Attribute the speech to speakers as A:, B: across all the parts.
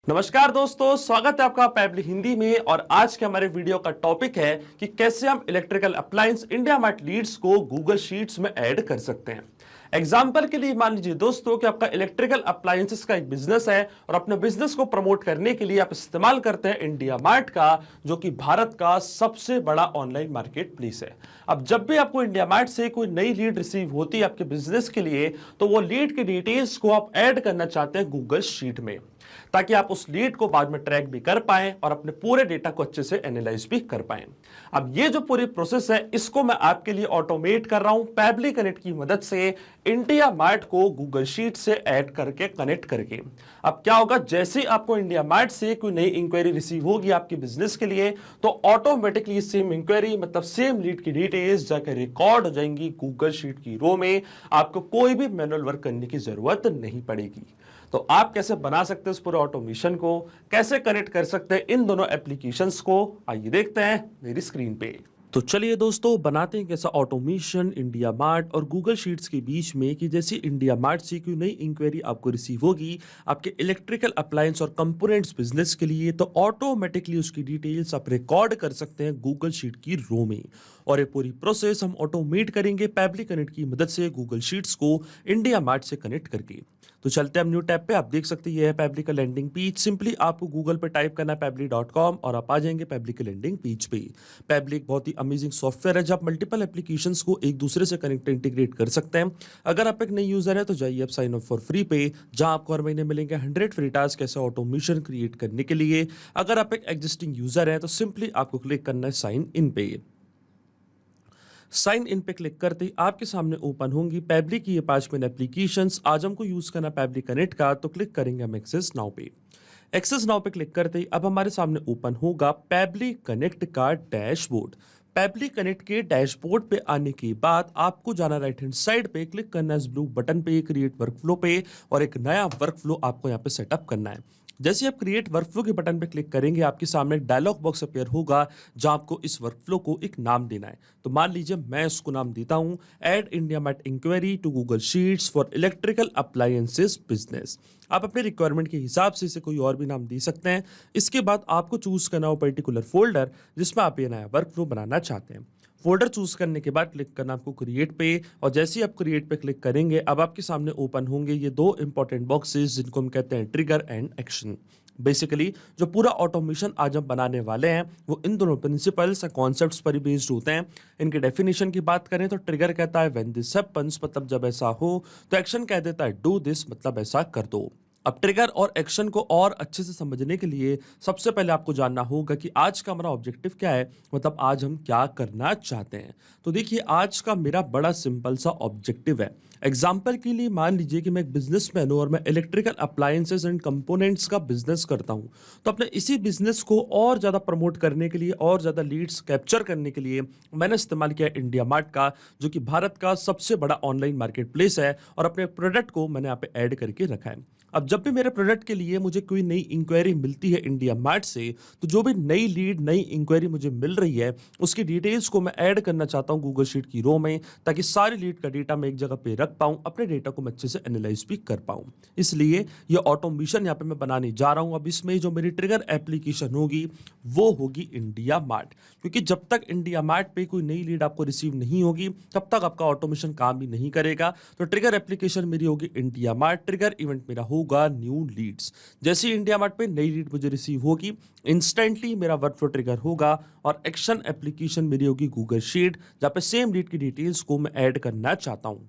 A: नमस्कार दोस्तों, स्वागत है आपका पैबली हिंदी में। और आज के हमारे वीडियो का टॉपिक है कि कैसे हम electrical appliance India mart leads को गूगल शीट्स में ऐड कर सकते हैं। एग्जाम्पल के लिए मान लीजिए दोस्तों कि आपका इलेक्ट्रिकल अप्लायंसेस का एक बिजनेस है और अपने बिजनेस को प्रमोट करने के लिए आप इस्तेमाल करते हैं इंडिया मार्ट का, जो कि भारत का सबसे बड़ा ऑनलाइन मार्केट प्लेस है। अब जब भी आपको इंडिया मार्ट से कोई नई लीड रिसीव होती है आपके बिजनेस के लिए, तो वो लीड की डिटेल्स को आप ऐड करना चाहते हैं गूगल शीट में, ताकि आप उस लीड को बाद में ट्रैक भी कर पाएं और अपने पूरे डेटा को अच्छे से एनालाइज भी कर पाएं। अब ये जो पूरी प्रोसेस है, इसको मैं आपके लिए ऑटोमेट कर रहा हूं पैबली कनेक्ट की मदद से, इंडिया मार्ट को गूगल शीट से ऐड करके कनेक्ट करके। अब क्या होगा, जैसे आपको इंडिया मार्ट से कोई नई इंक्वायरी रिसीव होगी आपके बिजनेस के लिए, तो ऑटोमेटिकली सेम इंक्वायरी मतलब सेम लीड की डिटेल्स जाकर रिकॉर्ड हो जाएंगी गूगल शीट की रो में। आपको कोई भी मैनुअल वर्क करने की जरूरत नहीं पड़ेगी। तो आप कैसे बना सकते हैं इस पूरे ऑटोमेशन को, कैसे कनेक्ट कर सकते हैं इन दोनों एप्लीकेशंस को, आइए देखते हैं मेरी स्क्रीन पे। तो चलिए दोस्तों, बनाते हैं कैसा ऑटोमेशन इंडिया मार्ट और गूगल शीट्स के बीच में, कि जैसे इंडिया मार्ट से कोई नई इंक्वायरी आपको रिसीव होगी आपके इलेक्ट्रिकल अप्लायंस और कंपोनेंट्स बिजनेस के लिए, तो ऑटोमेटिकली उसकी डिटेल्स आप रिकॉर्ड कर सकते हैं गूगल शीट की रो में। और ये पूरी प्रोसेस हम ऑटोमेट करेंगे पैबली कनेक्ट की मदद से गूगल शीट्स को इंडिया मार्ट से कनेक्ट करके। तो चलते हैं हम न्यू टैब पे। आप देख सकते हैं ये है पैबली का लैंडिंग पेज। सिंपली आपको गूगल पे टाइप करना है पैबली.com और आप आ जाएंगे पैबली के लैंडिंग पेज पे। पैबली एक बहुत ही अमेजिंग सॉफ्टवेयर है, जब आप मल्टीपल एप्लीकेशंस को एक दूसरे से कनेक्ट इंटीग्रेट कर सकते हैं। अगर आप एक नई यूजर है तो जाइए आप साइन अप फॉर फ्री पे, जहां आपको हर महीने मिलेंगे 100 फ्री टास्क ऐसे ऑटोमेशन क्रिएट करने के लिए। अगर आप एक एग्जिस्टिंग यूजर है तो सिंपली आपको क्लिक करना है साइन इन पे। साइन इन पे क्लिक करते ही आपके सामने ओपन होंगी पैबली की ये 5 मेन एप्लीकेशंस। आज हमको यूज करना पैबली कनेक्ट का, तो क्लिक करेंगे हम एक्सेस नाउ पे। एक्सेस नाउ पे क्लिक करते ही अब हमारे सामने ओपन होगा पैबली कनेक्ट का डैशबोर्ड। पैबली कनेक्ट के डैशबोर्ड पे आने के बाद आपको जाना राइट हैंड साइड पे, क्लिक करना है इस ब्लू बटन पे क्रिएट वर्कफ्लो पे, और एक नया वर्कफ्लो आपको यहाँ पे सेटअप करना है। जैसे आप क्रिएट वर्कफ्लो के बटन पे क्लिक करेंगे, आपके सामने एक डायलॉग बॉक्स अपीयर होगा जहां आपको इस वर्कफ्लो को एक नाम देना है। तो मान लीजिए मैं इसको नाम देता हूं add India mart inquiry to Google sheets for electrical appliances business. आप अपने रिक्वायरमेंट के हिसाब से इसे कोई और भी नाम दे सकते हैं। इसके बाद आपको चूज करना हो पर्टिकुलर फोल्डर जिसमें आप ये नया वर्कफ्लो बनाना चाहते हैं। फोल्डर चूज करने के बाद क्लिक करना आपको क्रिएट पे, और जैसे ही आप क्रिएट पे क्लिक करेंगे अब आपके सामने ओपन होंगे ये दो इंपॉर्टेंट बॉक्सेस, जिनको हम कहते हैं ट्रिगर एंड एक्शन। बेसिकली जो पूरा ऑटोमेशन आज हम बनाने वाले हैं वो इन दोनों प्रिंसिपल्स या कॉन्सेप्ट्स पर ही बेस्ड होते हैं। इनके डेफिनेशन की बात करें तो ट्रिगर कहता है व्हेन दिस हैपेंस, मतलब जब ऐसा हो। तो एक्शन कह देता है डू दिस, मतलब ऐसा कर दो। अब ट्रिगर और एक्शन को और अच्छे से समझने के लिए सबसे पहले आपको जानना होगा कि आज का हमारा ऑब्जेक्टिव क्या है, मतलब आज हम क्या करना चाहते हैं। तो देखिए, आज का मेरा बड़ा सिंपल सा ऑब्जेक्टिव है। एग्जाम्पल के लिए मान लीजिए कि मैं एक बिजनेसमैन हूं और मैं इलेक्ट्रिकल अप्लायंसेस एंड कंपोनेंट्स का बिजनेस करता हूं। तो अपने इसी बिजनेस को और ज्यादा प्रमोट करने के लिए, और ज्यादा लीड्स कैप्चर करने के लिए मैंने इस्तेमाल किया इंडिया मार्ट का, जो कि भारत का सबसे बड़ा ऑनलाइन मार्केट प्लेस है, और अपने प्रोडक्ट को मैंने यहाँ पे ऐड करके रखा है। अब जब भी मेरे प्रोडक्ट के लिए मुझे कोई नई इंक्वायरी मिलती है इंडिया मार्ट से, तो जो भी नई लीड, नई इंक्वायरी मुझे मिल रही है उसकी डिटेल्स को मैं ऐड करना चाहता हूं गूगल शीट की रो में, ताकि सारी लीड का डेटा मैं एक जगह पे रख पाऊं, अपने डेटा को मैं अच्छे से एनालाइज भी कर पाऊं। इसलिए ये ऑटोमेशन यहाँ पे मैं बनाने जा रहा हूं। अब इसमें जो मेरी ट्रिगर एप्लीकेशन होगी वो होगी इंडिया मार्ट, क्योंकि जब तक इंडिया मार्ट पे कोई नई लीड आपको रिसीव नहीं होगी तब तक आपका ऑटोमेशन काम भी नहीं करेगा। तो ट्रिगर एप्लीकेशन मेरी होगी इंडिया मार्ट, ट्रिगर इवेंट मेरा होगा न्यू लीड्स। जैसे ही इंडिया मार्ट पे नई लीड मुझे रिसीव होगी, इंस्टेंटली मेरा वर्कफ्लो ट्रिगर होगा, और एक्शन एप्लीकेशन मेरी होगी गूगल शीट, जहां पे सेम लीड की डिटेल्स को मैं ऐड करना चाहता हूं।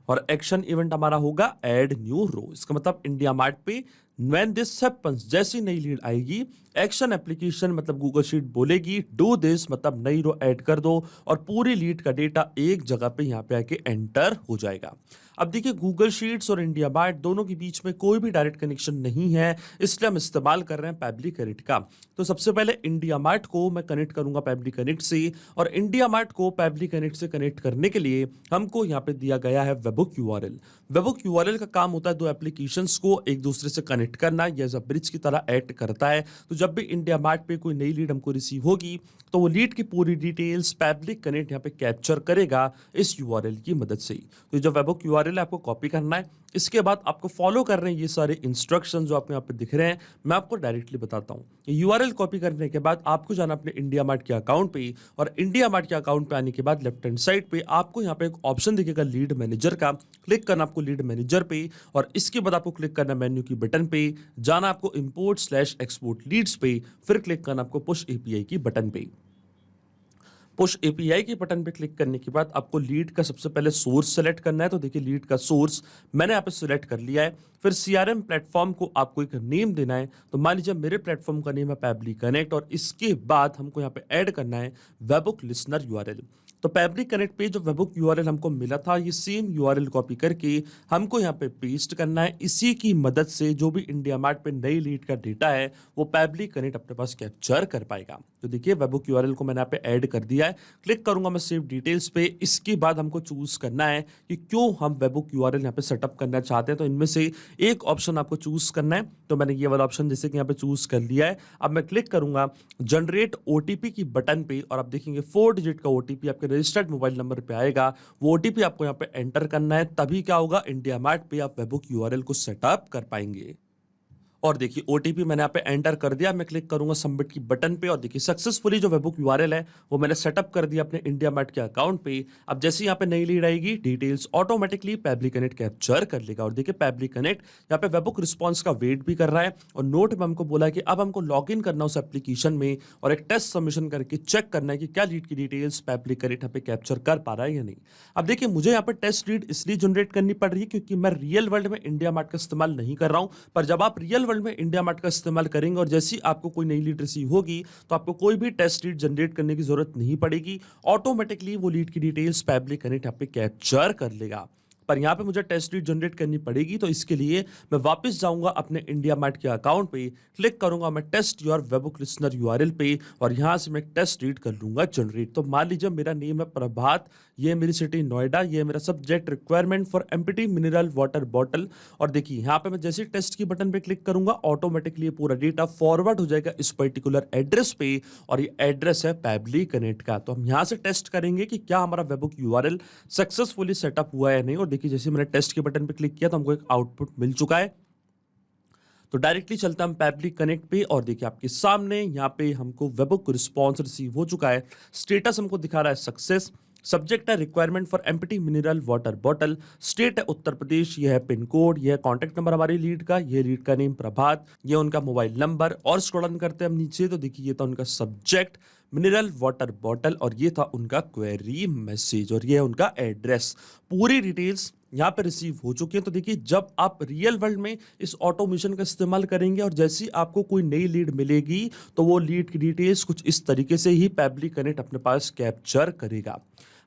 A: और एक्शन इवेंट हमारा होगा ऐड न्यू रो। इसका मतलब इंडिया मार्ट पे व्हेन दिस हैपेंस, जैसी नई लीड आएगी, एक्शन एप्लीकेशन मतलब गूगल शीट बोलेगी डू दिस, मतलब नई रो ऐड कर दो, और पूरी लीड का डेटा एक जगह पे यहाँ पे आके एंटर हो जाएगा। अब देखिए, गूगल शीट्स और इंडिया मार्ट दोनों के बीच में कोई भी डायरेक्ट कनेक्शन नहीं है, इसलिए हम इस्तेमाल कर रहे हैं पैबली कनेक्ट का। तो सबसे पहले इंडिया मार्ट को मैं कनेक्ट करूंगा पैबली कनेक्ट से, और इंडिया मार्ट को पैबली कनेक्ट से कनेक्ट करने के लिए हमको यहाँ पे दिया गया है वेबहुक यूआरएल। वेबहुक यूआरएल का काम होता है दो एप्लीकेशंस को एक दूसरे से कनेक्ट करना, ये एज अ ब्रिज की तरह एक्ट करता है। तो जब भी इंडिया मार्ट पे कोई नई लीड हमको रिसीव होगी तो वो लीड की पूरी डिटेल्स पैबली कनेक्ट यहाँ पे कैप्चर करेगा इस यूआरएल की मदद से ही। तो जो वेबहुक यूआरएल है आपको कॉपी करना है, इसके बाद आपको फॉलो कर रहे हैं ये सारे इंस्ट्रक्शन जो आपको यहाँ पे दिख रहे हैं, मैं आपको डायरेक्टली बताता हूँ। यूआरएल कॉपी करने के बाद आपको जाना अपने इंडिया मार्ट के अकाउंट पे, और इंडिया मार्ट के अकाउंट पे आने के बाद लेफ्ट हैंड साइड पे आपको यहाँ पे एक ऑप्शन दिखेगा लीड मैनेजर का, क्लिक करना आपको लीड मैनेजर पे, और इसके बाद आपको क्लिक करना मेन्यू की बटन पे, जाना आपको इंपोर्ट स्लैश एक्सपोर्ट लीड्स पे, फिर क्लिक करना आपको पुश एपीआई की बटन पे। पुश एपीआई के बटन पे क्लिक करने के बाद आपको लीड का सबसे पहले सोर्स सेलेक्ट करना है। तो देखिए लीड का सोर्स मैंने यहाँ पे सिलेक्ट कर लिया है। फिर सीआरएम प्लेटफॉर्म को आपको एक नेम देना है। तो मान लीजिए मेरे प्लेटफॉर्म का नेम है पैबली कनेक्ट, और इसके बाद हमको यहाँ पे ऐड करना है वेबबुक लिसनर यूआरएल। तो पैबली कनेक्ट पे जो वेबबुक यूआरएल हमको मिला था, ये सेम यूआरएल कॉपी करके हमको यहाँ पे पेस्ट करना है। इसी की मदद से जो भी इंडिया मार्ट पे नई लीड का डेटा है वो पैबली कनेक्ट अपने पास कैप्चर कर पाएगा। तो देखिए वेबबुक यूआरएल को मैंने यहाँ पे ऐड कर दिया है। क्लिक करूंगा मैं सेव डिटेल्स पे। इसके बाद हमको चूज करना है कि क्यों हम वेबबुक यूआरएल यहाँ पे सेटअप करना चाहते हैं। तो इनमें से एक ऑप्शन आपको चूज करना है। तो मैंने ये वाला ऑप्शन जैसे कि यहाँ पे चूज कर लिया है। अब मैं क्लिक करूंगा जनरेट ओटीपी की बटन पे, और आप देखेंगे 4 डिजिट का ओटीपी आपके रजिस्टर्ड मोबाइल नंबर पे आएगा। वो ओटीपी आपको यहाँ पे एंटर करना है, तभी क्या होगा, इंडिया मार्ट पे आप वेबबुक यूआरएल को सेटअप कर पाएंगे। और देखिए ओटीपी मैंने यहाँ पे एंटर कर दिया। मैं क्लिक करूंगा सबमिट की बटन पे, और देखिए सक्सेसफुली जो वेबबुक यूआरएल है वो मैंने सेटअप कर दिया अपने इंडिया मार्ट के अकाउंट पे। अब जैसे यहाँ पे नई लीड आएगी, details automatically Pabbly connect capture कर लेगा। और देखिए पैबली कनेक्ट यहाँ पे वेबबुक रिस्पॉन्स का वेट भी कर रहा है, और नोट में हमको बोला है कि अब हमको लॉग इन करना उस एप्लीकेशन में और एक टेस्ट सबमिशन करके चेक करना है कि क्या लीड की डिटेल्स पैबली कनेक्ट यहाँ पे कैप्चर कर पा रहा है या नहीं। अब देखिए मुझे यहाँ पे टेस्ट लीड इसलिए जनरेट करनी पड़ रही है क्योंकि मैं रियल वर्ल्ड में इंडिया मार्ट का इस्तेमाल नहीं कर रहा हूँ। पर जब आप रियल वर्ल्ड में इंडिया मार्ट का इस्तेमाल करेंगे और जैसी आपको कोई नई लीड रिसीव होगी, तो आपको कोई भी टेस्ट लीड जनरेट करने की जरूरत नहीं पड़ेगी। ऑटोमेटिकली वो लीड की डिटेल्स पैबली कनेक्ट यहाँ पे कैप्चर कर लेगा। पर यहाँ पे मुझे टेस्ट लीड जनरेट करनी पड़ेगी, तो इसके लिए मैं वापस जाऊंगा अपने इंडिया मार्ट के अकाउंट पे, क्लिक करूंगा मैं test your webhook listener URL पे, और यहाँ से मैं टेस्ट लीड कर लूंगा जनरेट। तो मान लीजिए मेरा नेम है प्रभात, ये मेरी सिटी नोएडा, ये मेरा subject requirement for empty mineral water bottle. और देखिए यहाँ पे मैं जैसे टेस्ट की बटन पे क्लिक करूंगा, ऑटोमेटिकली पूरा डेटा फॉरवर्ड हो जाएगा इस पर्टिकुलर एड्रेस पे, और ये एड्रेस है पैबली कनेक्ट का। तो हम यहाँ से टेस्ट करेंगे कि क्या हमारा वेबबुक यूआरएल सक्सेसफुली सेटअप हुआ है या नहीं। और देखिए जैसे मैंने टेस्ट के बटन पे क्लिक किया तो हमको एक आउटपुट मिल चुका है। तो डायरेक्टली चलता हम पैबली कनेक्ट पे, और देखिए आपके सामने यहाँ पे हमको वेबबुक रिस्पॉन्स रिसीव हो चुका है। स्टेटस हमको दिखा रहा है सक्सेस। सब्जेक्ट है requirement for empty mineral water bottle. State है उत्तर प्रदेश, ये है पिन कोड, ये है कॉन्टैक्ट नंबर हमारी लीड का, ये लीड का नेम प्रभात, ये उनका मोबाइल नंबर। और स्क्रॉल डाउन करते हैं हम नीचे, तो देखिए ये था उनका सब्जेक्ट मिनरल वाटर बॉटल, और ये था उनका क्वेरी मैसेज, और ये है उनका एड्रेस। पूरी डिटेल्स यहाँ पे रिसीव हो चुकी है। तो देखिए जब आप रियल वर्ल्ड में इस ऑटोमेशन का इस्तेमाल करेंगे और जैसी आपको कोई नई लीड मिलेगी, तो वो लीड की डिटेल्स कुछ इस तरीके से ही पैबली कनेक्ट अपने पास कैप्चर करेगा।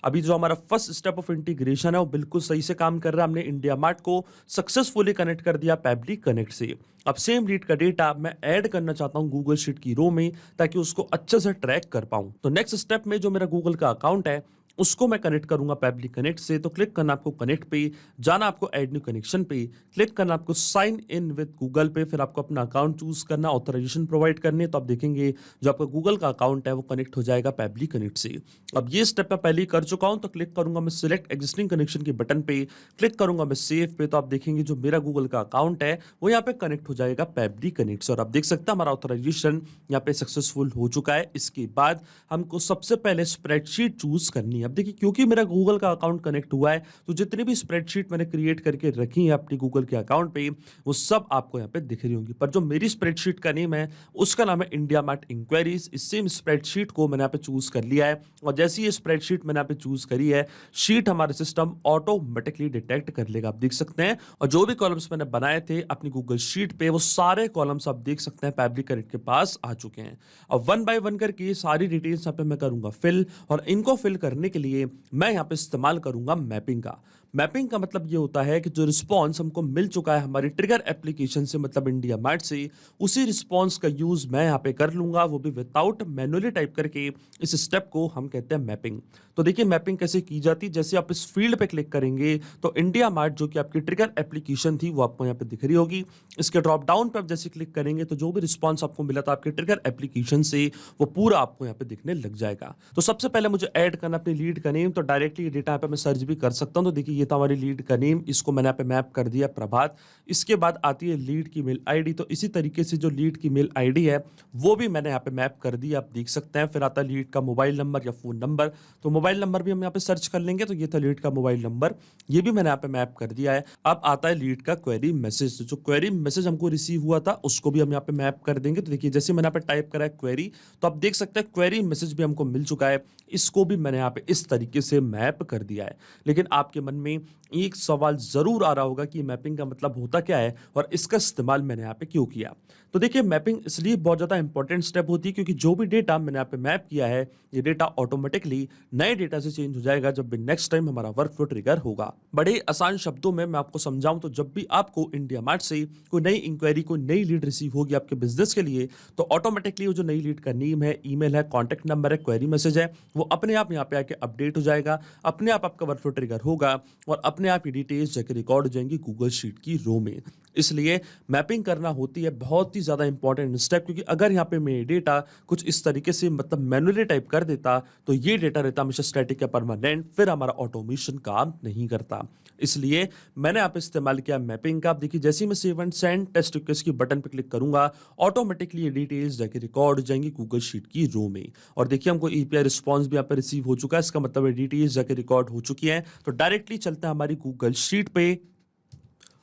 A: अभी जो हमारा फर्स्ट स्टेप ऑफ इंटीग्रेशन है वो बिल्कुल सही से काम कर रहा है। हमने इंडिया मार्ट को सक्सेसफुली कनेक्ट कर दिया पैबली कनेक्ट से। अब सेम लीड का डेटा मैं ऐड करना चाहता हूं गूगल शीट की रो में, ताकि उसको अच्छे से ट्रैक कर पाऊं। तो नेक्स्ट स्टेप में जो मेरा गूगल का अकाउंट है उसको मैं कनेक्ट करूंगा पैबली कनेक्ट से। तो क्लिक करना आपको कनेक्ट पे, जाना आपको ऐड न्यू कनेक्शन पे, क्लिक करना आपको साइन इन विद गूगल पे, फिर आपको अपना अकाउंट चूज करना, ऑथराइजेशन प्रोवाइड करनी है। तो आप देखेंगे जो आपका गूगल का अकाउंट है वो कनेक्ट हो जाएगा पैबली कनेक्ट से। अब ये स्टेप मैं पहले ही कर चुका हूं, तो क्लिक करूंगा मैं सिलेक्ट एग्जिस्टिंग कनेक्शन के बटन पे, क्लिक करूंगा मैं सेव पे। तो आप देखेंगे जो मेरा गूगल का अकाउंट है वो यहाँ पे कनेक्ट हो जाएगा पैबली कनेक्ट से। और आप देख सकते हैं हमारा ऑथराइजेशन यहाँ पे सक्सेसफुल हो चुका है। इसके बाद हमको सबसे पहले स्प्रेडशीट चूज करनी है। अब देखिए क्योंकि मेरा गूगल का अकाउंट कनेक्ट हुआ है, तो जितनी भी स्प्रेडशीट मैंने क्रिएट करके रखी है अपनी गूगल के अकाउंट पे, वो सब आपको यहाँ पे दिख रही होंगी। पर जो मेरी स्प्रेडशीट का नेम है उसका नाम है इंडिया मार्ट इंक्वायरीज। इस सेम स्प्रेडशीट को मैंने यहाँ पे चूज कर लिया है, और जैसी ये स्प्रेडशीट मैंने यहाँ पे चूज करी है, शीट हमारे सिस्टम ऑटोमेटिकली डिटेक्ट कर लेगा। आप देख सकते हैं, और जो भी कॉलम्स मैंने बनाए थे अपनी गूगल शीट पे, वो सारे कॉलम्स आप देख सकते हैं पैबली कनेक्ट के पास आ चुके हैं। अब वन बाय वन करके सारी डिटेल्स यहाँ पे मैं करूंगा फिल, और इनको फिल करने के लिए मैं यहाँ पे इस्तेमाल करूंगा मैपिंग का। मैपिंग का मतलब ये होता है कि जो रिस्पॉन्स हमको मिल चुका है हमारी ट्रिगर एप्लीकेशन से, मतलब इंडिया मार्ट से, उसी रिस्पॉन्स का यूज मैं यहाँ पे कर लूंगा, वो भी विदाउट मैनुअली टाइप करके। इस स्टेप को हम कहते हैं मैपिंग। तो देखिए मैपिंग कैसे की जाती है, जैसे आप इस फील्ड पे क्लिक करेंगे तो इंडिया मार्ट जो कि आपकी ट्रिगर एप्लीकेशन थी वो आपको यहाँ पे दिख रही होगी। इसके ड्रॉप डाउन पे आप जैसे क्लिक करेंगे तो जो भी रिस्पॉन्स आपको मिला था आपके ट्रिगर एप्लीकेशन से, वो पूरा आपको यहाँ पे दिखने लग जाएगा। तो सबसे पहले मुझे ऐड करना अपनी लीड का नेम, तो डायरेक्टली डेटा यहाँ पे मैं सर्च भी कर सकता हूँ। तो देखिए ये था हमारी लीड का नेम, इसको मैंने यहाँ पे मैप कर दिया प्रभात। इसके बाद आती है लीड की मेल आईडी, तो इसी तरीके से जो लीड की मेल आईडी है वो भी मैंने यहाँ पे मैप कर दिया, आप देख सकते हैं। फिर आता है लीड का मोबाइल नंबर या फ़ोन नंबर, तो मोबाइल नंबर भी हम यहाँ पे सर्च कर लेंगे, तो ये था लीड का मोबाइल नंबर, ये भी मैंने यहाँ पे मैप कर दिया है। अब आता है लीड का क्वेरी मैसेज, तो जो क्वेरी मैसेज हमको रिसीव हुआ था उसको भी हम यहाँ पे मैप कर देंगे। तो देखिए जैसे मैंने यहाँ पे टाइप करा है क्वेरी, तो आप देख सकते हैं क्वेरी मैसेज भी हमको मिल चुका है, इसको भी मैंने यहाँ पे इस तरीके से मैप कर दिया है। लेकिन आपके मन में एक सवाल जरूर आ रहा होगा कि मैपिंग का मतलब होता क्या है और इसका इस्तेमाल मैंने यहाँ पे क्यों किया। तो देखिए मैपिंग इसलिए बहुत ज़्यादा इंपॉर्टेंट स्टेप होती है क्योंकि जो भी डेटा मैंने यहाँ पे मैप किया है ये डेटा ऑटोमेटिकली नए डेटा से चेंज हो जाएगा जब भी नेक्स्ट टाइम हमारा वर्क फ्लो ट्रिगर होगा। बड़े आसान शब्दों में मैं आपको समझाऊं तो जब भी आपको इंडिया मार्ट से कोई नई इंक्वायरी, कोई नई लीड रिसीव होगी आपके बिजनेस के लिए, तो ऑटोमेटिकली वो जो नई लीड का नेम है, ईमेल है, कॉन्टैक्ट नंबर है, क्वेरी मैसेज है, वो अपने आप यहाँ पे आके अपडेट हो जाएगा, अपने आप आपका वर्क फ्लो ट्रिगर होगा और अपने आप ये डिटेल्स जाके रिकॉर्ड हो जाएंगी गूगल शीट की रो में। इसलिए मैपिंग करना होती है बहुत ही ज़्यादा इंपॉर्टेंट स्टेप, क्योंकि अगर यहाँ पे मैं डेटा कुछ इस तरीके से मतलब मैनुअली टाइप कर देता तो ये डेटा रहता हमेशा स्टैटिक या परमानेंट, फिर हमारा ऑटोमेशन काम नहीं करता। इसलिए मैंने यहाँ पे इस्तेमाल किया मैपिंग का। आप देखिए जैसे ही मैं save and send test request की बटन पे क्लिक करूंगा ऑटोमेटिकली ये डिटेल्स जाके रिकॉर्ड हो जाएंगी गूगल शीट की रो में। और देखिए हमको एपीआई रिस्पॉन्स भी यहाँ पे रिसीव हो चुका है, इसका मतलब ये डिटेल्स जाके रिकॉर्ड हो चुकी है। तो डायरेक्टली चलते हैं हमारी गूगल शीट पे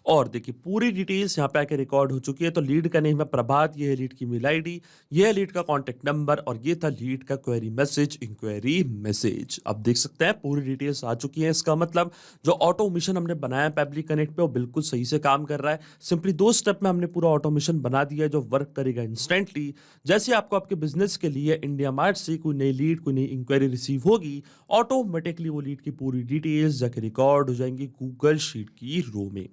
A: और देखिए पूरी डिटेल्स यहाँ पे आके रिकॉर्ड हो चुकी है। तो लीड का नेम है प्रभात, ये है लीड की मेल आईडी, ये है लीड का कॉन्टैक्ट नंबर और ये था लीड का क्वेरी मैसेज, इंक्वायरी मैसेज। अब देख सकते हैं पूरी डिटेल्स आ चुकी है। इसका मतलब जो ऑटोमेशन हमने बनाया पैबली कनेक्ट पे वो बिल्कुल सही से काम कर रहा है। सिंपली 2 स्टेप में हमने पूरा ऑटोमेशन बना दिया है जो वर्क करेगा इंस्टेंटली। जैसे आपको आपके बिजनेस के लिए इंडिया मार्ट से कोई नई लीड, कोई नई इंक्वायरी रिसीव होगी, ऑटोमेटिकली वो लीड की पूरी डिटेल्स जाके रिकॉर्ड हो जाएंगी गूगल शीट की रो में।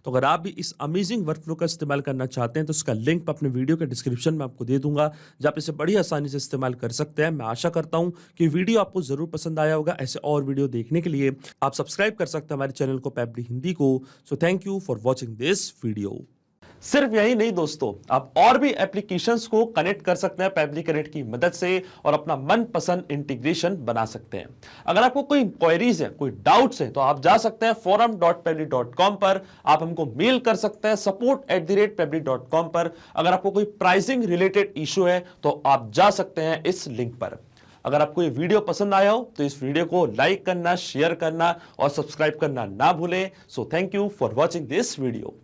A: तो अगर आप भी इस अमेजिंग वर्कफ्लो का इस्तेमाल करना चाहते हैं तो उसका लिंक अपने वीडियो के डिस्क्रिप्शन में आपको दे दूंगा, जहाँ आप इसे बड़ी आसानी से इस्तेमाल कर सकते हैं। मैं आशा करता हूं कि वीडियो आपको जरूर पसंद आया होगा। ऐसे और वीडियो देखने के लिए आप सब्सक्राइब कर सकते हैं हमारे चैनल को पैबली हिंदी को। So thank you for watching this video. सिर्फ यही नहीं दोस्तों, आप और भी एप्लीकेशंस को कनेक्ट कर सकते हैं पैबली कनेक्ट की मदद से और अपना मनपसंद इंटीग्रेशन बना सकते हैं। अगर आपको कोई क्वेरीज है, कोई डाउट्स है, तो आप जा सकते हैं forum.pebly.com पर, आप हमको मेल कर सकते हैं support@pebly.com पर। अगर आपको कोई प्राइसिंग रिलेटेड इशू है तो आप जा सकते हैं इस लिंक पर। अगर आपको ये वीडियो पसंद आया हो तो इस वीडियो को लाइक करना, शेयर करना और सब्सक्राइब करना ना भूलें। So thank you for watching this video.